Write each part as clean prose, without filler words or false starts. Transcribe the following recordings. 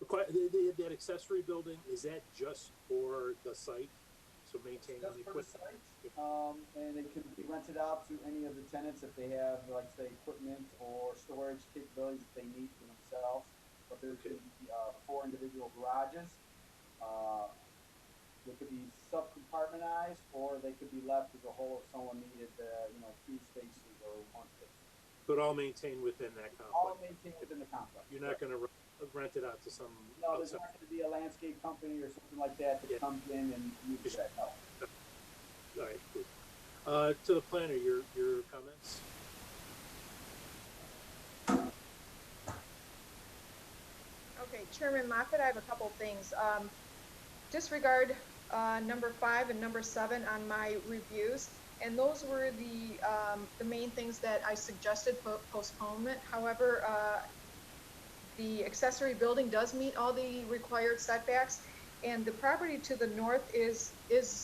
That accessory building, is that just for the site? So maintaining Just the for the equipment? site, and it could be rented out to any of the tenants if they have, like, say, equipment or storage capabilities that they need for themselves. But there's Okay. going to be four individual garages. Uh, they could be sub-compartmentized, or they could be left as a whole if someone needed, two spaces or one space. But all maintained within that All complex? maintained within the complex. You're not Correct. going to rent it out to some No, there's outside? not going to be a landscape company or something like that that Yeah. comes in and uses that. No. All right, good. To the planner, your comments? Okay, Chairman Moffett, I have a couple things. Disregard number 5 and number 7 on my reviews, and those were the main things that I suggested for postponement. However, the accessory building does meet all the required setbacks, and the property to the north is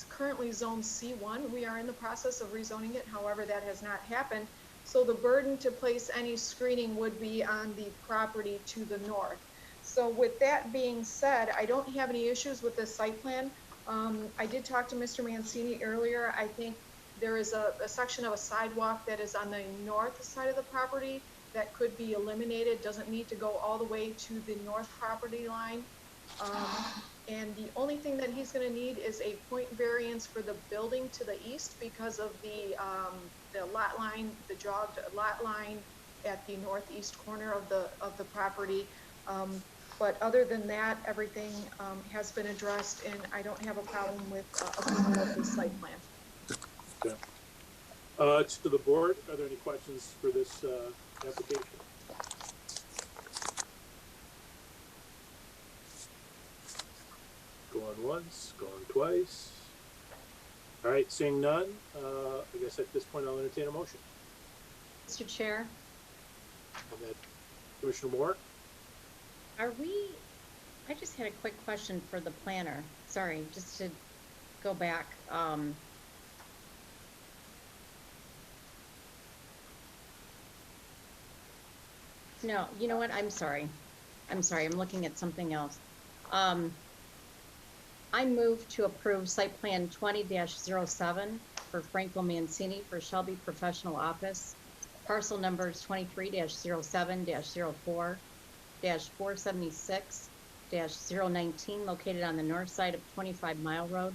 currently zone C1. We are in the process of rezoning it. However, that has not happened. So the burden to place any screening would be on the property to the north. So with that being said, I don't have any issues with this site plan. I did talk to Mr. Mancini earlier. I think there is a section of a sidewalk that is on the north side of the property that could be eliminated, doesn't need to go all the way to the north property line. And the only thing that he's going to need is a point variance for the building to the east because of the lot line, the jogged lot line at the northeast corner of the property. But other than that, everything has been addressed, and I don't have a problem with approval of the site plan. Okay. To the board, are there any questions for this application? Going once, going twice. All right, seeing none, I guess at this point I'll entertain a motion. Mr. Chair, And that Commissioner Moore? I just had a quick question for the planner. Sorry, just to go back. No, you know what? I'm sorry. I'm looking at something else. I move to approve site plan 20-07 for Franco Mancini for Shelby Professional Office. Parcel numbers 23-07-04-476-019 located on the north side of 25 Mile Road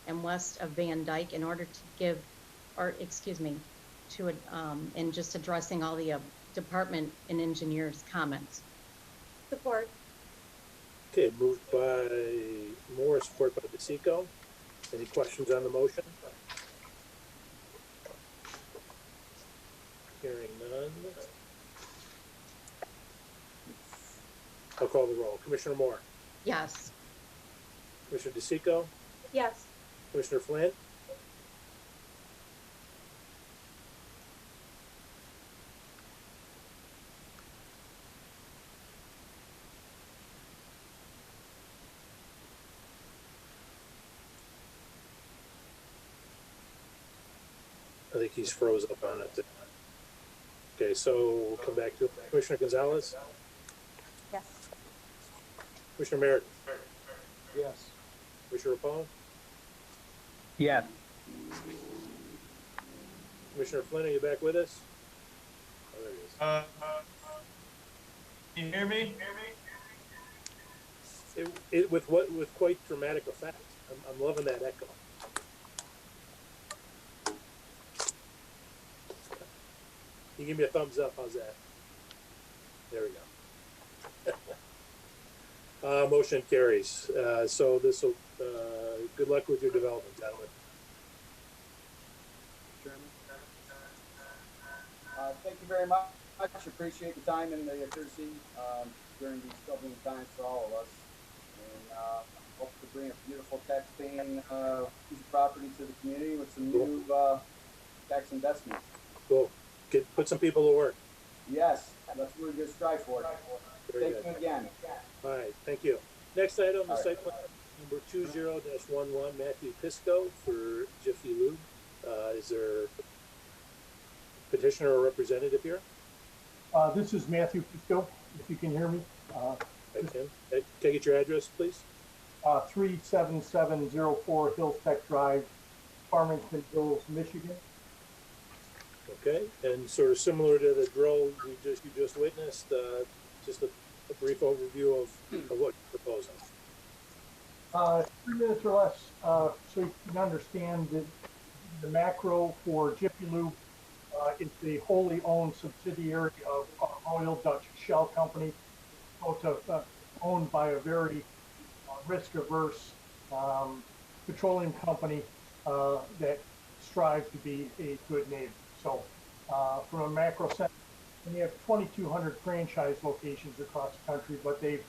and west of Van Dyke in order to give, or excuse me, to and just addressing all the department and engineers' comments. Support. Okay, moved by Moore, support by DeSico. Any questions on the motion? Hearing none. I'll call the roll. Commissioner Moore? Yes. Commissioner DeSico? Yes. Commissioner Flynn? I think he's froze up on it. Okay, so we'll come back to Commissioner Gonzalez. Yes. Commissioner Merritt. Yes. Commissioner Rapone. Yes. Commissioner Flynn, are you back with us? Oh, there he is. Can you hear me? With quite dramatic effect. I'm loving that echo. You give me a thumbs up. How's that? There we go. Motion carries. So this will. Good luck with your development, gentlemen. Thank you very much. Appreciate the time and the courtesy during these troubling times for all of us. And hope to bring a beautiful tax-paying piece of property to the community with some new tax investments. Cool. Put some people to work. Yes, that's what we're going to strive for. Very Thank good. you again. All right, thank you. Next item, the All right. site plan number 20-11, Matthew Pisco for Jiffy Lube. Is there a petitioner or representative here? This is Matthew Pisco, if you can hear me. I can. Can I get your address, please? 37704 Hills Tech Drive, Farmington Hills, Michigan. Okay, and sort of similar to the drill you just witnessed, just a brief overview of what you're proposing. 3 minutes or less, so you can understand that the macro for Jiffy Lube is the wholly owned subsidiary of Royal Dutch Shell Company. So it's owned by a very risk-averse petroleum company that strives to be a good neighbor. So from a macro sense, and you have 2,200 franchise locations across the country, but they've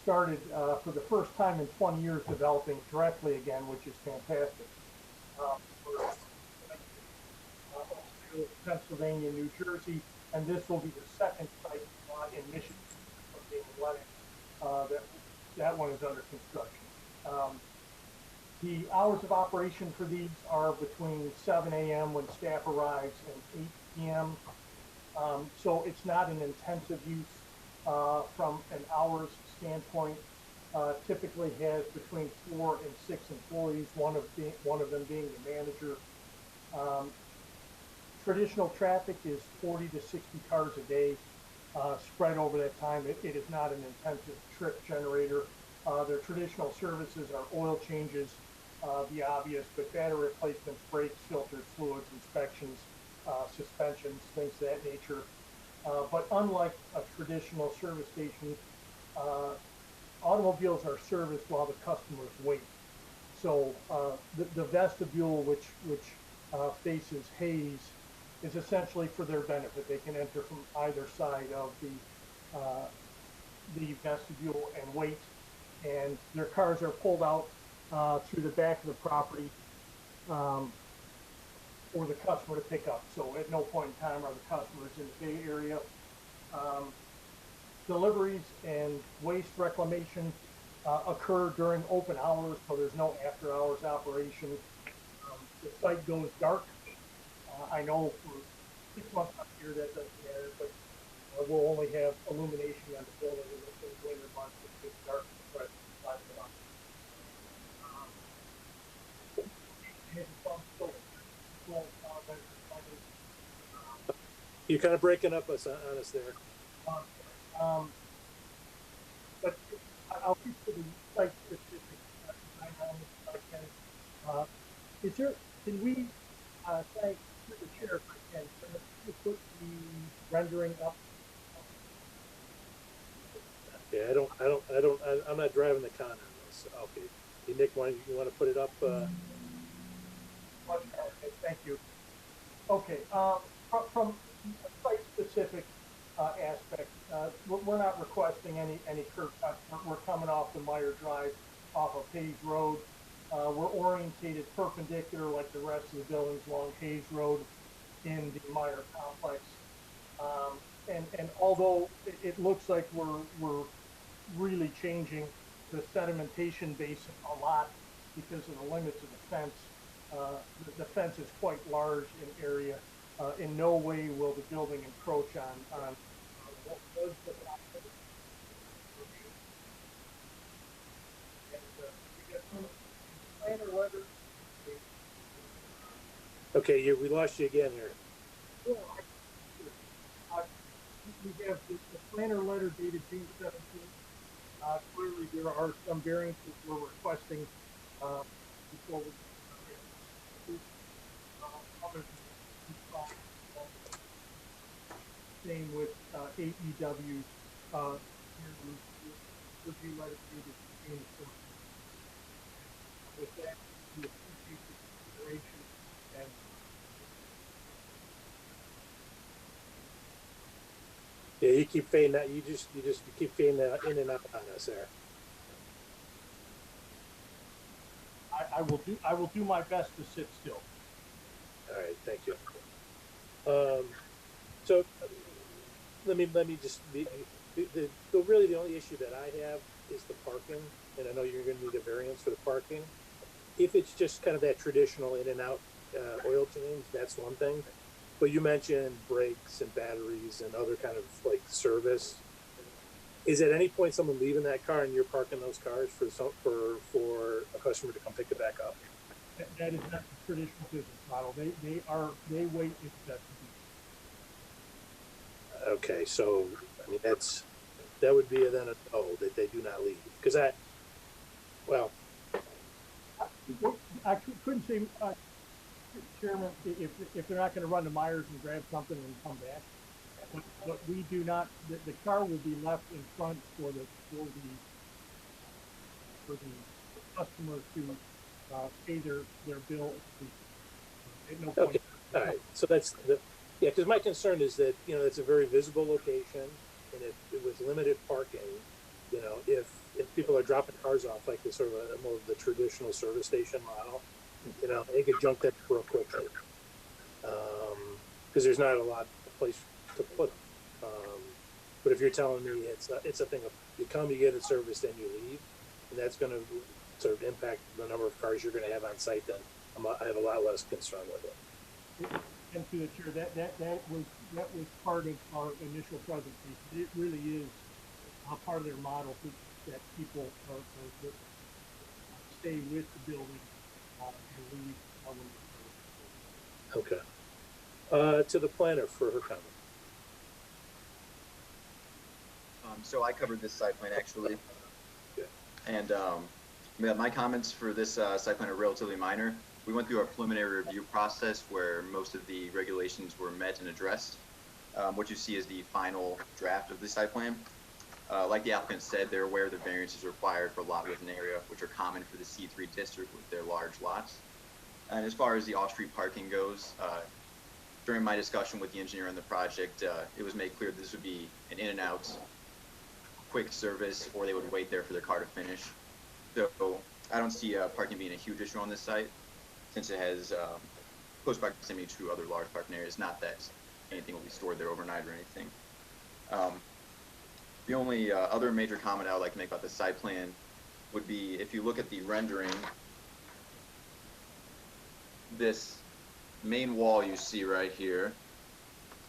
started for the first time in 20 years developing directly again, which is fantastic. Pennsylvania, New Jersey, and this will be the second site in Michigan being that one is under construction. The hours of operation for these are between 7 a.m. when staff arrives and 8 p.m. So it's not an intensive use from an hours standpoint. Typically has between 4 and 6 employees, one of them being the manager. Traditional traffic is 40 to 60 cars a day, spread over that time. It is not an intensive trip generator. Their traditional services are oil changes, the obvious, but battery replacements, brakes, filters, fluids, inspections, suspensions, things of that nature. But unlike a traditional service station, automobiles are serviced while the customers wait. So the vestibule, which faces Hayes, is essentially for their benefit. They can enter from either side of the vestibule and wait, and their cars are pulled out through the back of the property for the customer to pick up. So at no point in time are the customers in the Bay Area. Deliveries and waste reclamation occur during open hours, so there's no after hours operation. The site goes dark. I know for 6 months up here that doesn't matter, but we'll only have illumination on the building in the winter months. It's dark for the rest of the month. You're kind of breaking up on us there. But I'll keep to the site specific. Is there? Can we? Thank the chair if I can. Can you put the rendering up? Yeah, I'm not driving the con on this. Okay, hey, Nick, you want to put it up? Okay, thank you. Okay, from a site-specific aspect, we're not requesting any curb cuts. We're coming off the Meyer Drive off of Hayes Road. We're orientated perpendicular like the rest of the buildings along Hayes Road in the Meyer complex. And although it looks like we're really changing the sedimentation basin a lot because of the limits of the fence, the fence is quite large in area. In no way will the building encroach on what was the property. Okay, we lost you again here. We have the planner letter dated June 17th. Clearly, there are some variances we're requesting before we same with AEW review letter dated June 14th. With that, we appreciate the consideration and Yeah, you keep fading that. You keep fading that in and out on us there. I will do my best to sit still. All right, thank you. So let me just really the only issue that I have is the parking, and I know you're going to need a variance for the parking. If it's just kind of that traditional in and out oil change, that's one thing. But you mentioned brakes and batteries and other kind of like service. Is at any point someone leaving that car and you're parking those cars for a customer to come pick it back up? That is not the traditional business model. They wait accessible. Okay, so I mean that would be then a no, that they do not leave, because well, I couldn't say, Chairman, if they're not going to run to Myers and grab something and come back, but we do not. The car will be left in front for the customer to pay their bill. At no point. okay, all right. So yeah, because my concern is that it's a very visible location, and with limited parking, if people are dropping cars off like this sort of more of the traditional service station model, they could junk that real quickly, because there's not a lot of place to put them. But if you're telling me it's a thing of you come, you get it serviced, and you leave, and that's going to sort of impact the number of cars you're going to have on site, then I have a lot less concern with it. And to the chair, that was part of our initial presentation. It really is a part of their model that people are stay with the building and leave. Okay. To the planner for her comment. So I covered this site plan actually, Good. and my comments for this site plan are relatively minor. We went through a preliminary review process where most of the regulations were met and addressed. What you see is the final draft of the site plan. Like the applicant said, they're aware the variances required for lot width and area, which are common for the C3 district with their large lots. And as far as the off-street parking goes, during my discussion with the engineer on the project, it was made clear this would be an in and out quick service, or they would wait there for their car to finish. So I don't see parking being a huge issue on this site, since it has close proximity to other large parking areas. Not that anything will be stored there overnight or anything. The only other major comment I would like to make about the site plan would be, if you look at the rendering, this main wall you see right here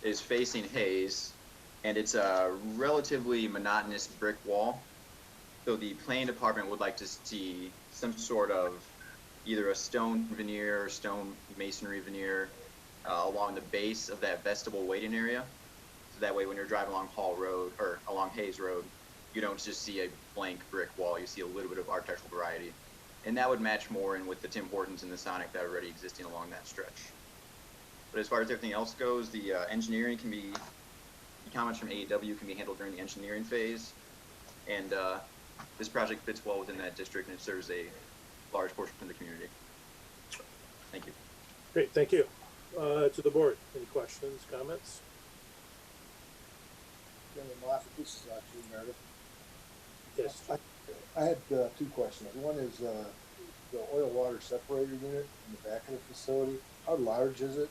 is facing Hayes, and it's a relatively monotonous brick wall. So the planning department would like to see some sort of either a stone veneer or stone masonry veneer along the base of that vestibule waiting area. So that way when you're driving along Hall Road or along Hayes Road, you don't just see a blank brick wall, you see a little bit of architectural variety. And that would match more in with the Tim Hortons and the Sonic that are already existing along that stretch. But as far as everything else goes, the engineering can be, the comments from AEW can be handled during the engineering phase. And this project fits well within that district, and it serves a large portion of the community. Thank you. Great, thank you. To the board, any questions, comments? This is actually Meredith. Yes. I had two questions. One is the oil water separator unit in the back of the facility. How large is it,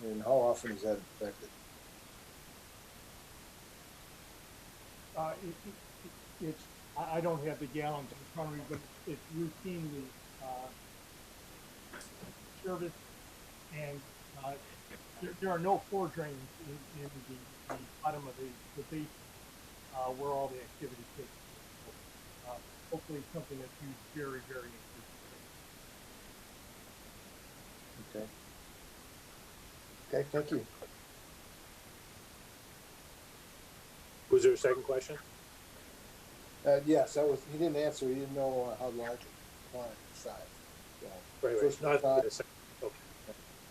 and how often is that inspected? I don't have the gallons in front of me, but it's routinely serviced, and there are no floor drains in the bottom of the basement where all the activity takes place. Hopefully it's something that's used very, very infrequently. Okay, thank you. Was there a second question? Yes, he didn't answer. He didn't know how large the plant size. So, Right. first Not one, the second. Okay.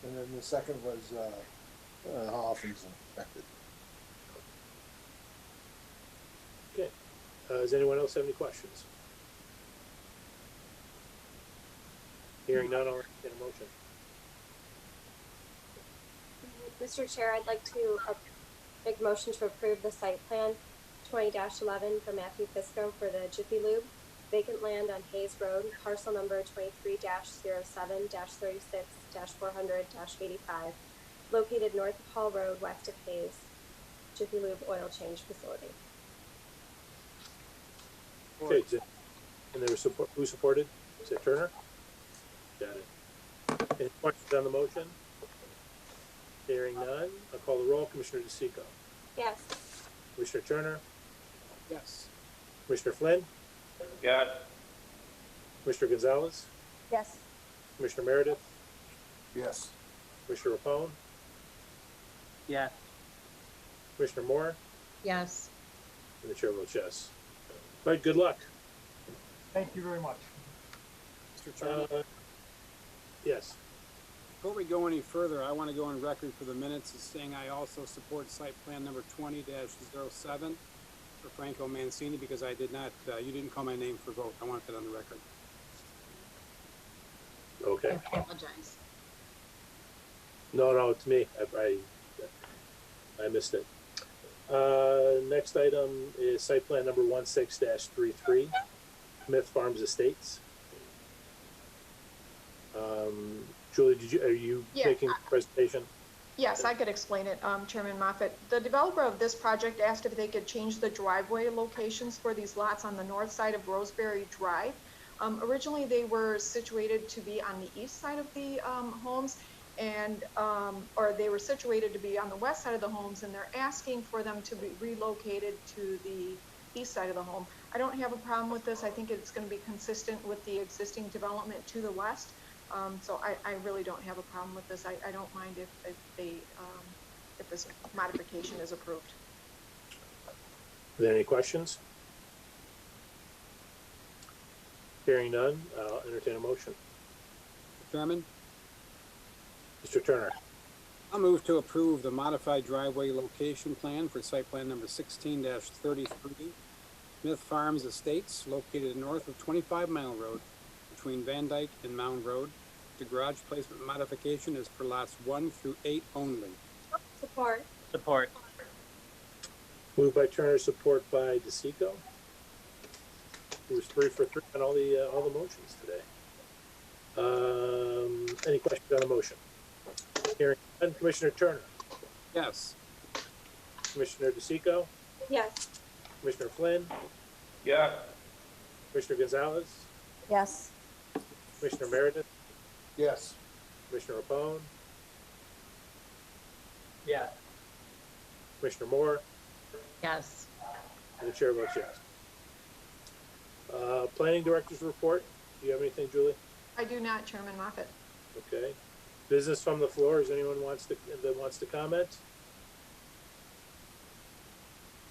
and then the second was how often is it inspected? Okay. Does anyone else have any questions? Hearing none, I'll entertain a motion. Mr. Chair, I'd like to make a motion to approve the site plan 20-11 for Matthew Fisco for the Jiffy Lube, vacant land on Hayes Road, parcel number 23-07-36-400-85, located north of Hall Road, west of Hayes, Jiffy Lube oil change facility. Okay, and there was support. Who supported? Is it Turner? Got it. Any questions on the motion? Hearing none, I'll call the roll. Commissioner DeSico. Yes. Commissioner Turner. Yes. Commissioner Flynn, Yes. Commissioner Gonzalez, Yes. Commissioner Meredith, Yes. Commissioner Rapone, Yes. Commissioner Moore, Yes. and the chair votes yes. All right, good luck. Thank you very much. Mr. Chairman, Yes. before we go any further, I want to go on record for the minutes as saying I also support site plan number 20-07 for Franco Mancini because I did not, you didn't call my name for vote. I want that on the record. Okay. I apologize. No, it's me. I missed it. Next item is site plan number 16-33, Smith Farms Estates. Julie, are you Yeah, making a presentation? Yes, I could explain it, Chairman Moffett. The developer of this project asked if they could change the driveway locations for these lots on the north side of Roseberry Drive. Originally, they were situated to be on the east side of the homes, and or they were situated to be on the west side of the homes, and they're asking for them to be relocated to the east side of the home. I don't have a problem with this. I think it's going to be consistent with the existing development to the west. So I really don't have a problem with this. I don't mind if this modification is approved. Are there any questions? Hearing none, I'll entertain a motion. Mr. Chairman, Mr. Turner, I'll move to approve the modified driveway location plan for site plan number 16-33, Smith Farms Estates, located north of 25 Mile Road, between Van Dyke and Mound Road. The garage placement modification is for lots 1 through 8 only. Support. Support. moved by Turner, support by DeSico. It was 3 for 3 on all the motions today. Any questions on the motion? Hearing none, Commissioner Turner, Yes. Commissioner DeSico, Yes. Commissioner Flynn, Yes. Commissioner Gonzalez, Yes. Commissioner Meredith, Yes. Commissioner Rapone, Yes. Commissioner Moore, Yes. and the chair votes yes. Planning Director's report. Do you have anything, Julie? I do not, Chairman Moffett. Okay. Business from the floor. Is anyone that wants to comment?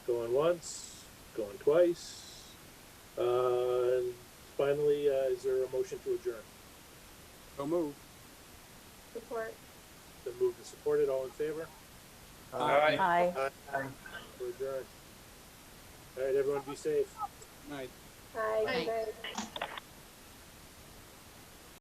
Going once, going twice. Finally, is there a motion to adjourn? So move. Support. Been moved and supported. All in favor? Aye. Aye. We're adjourned. All right, everyone be safe. Night. Aye. Aye. Good night.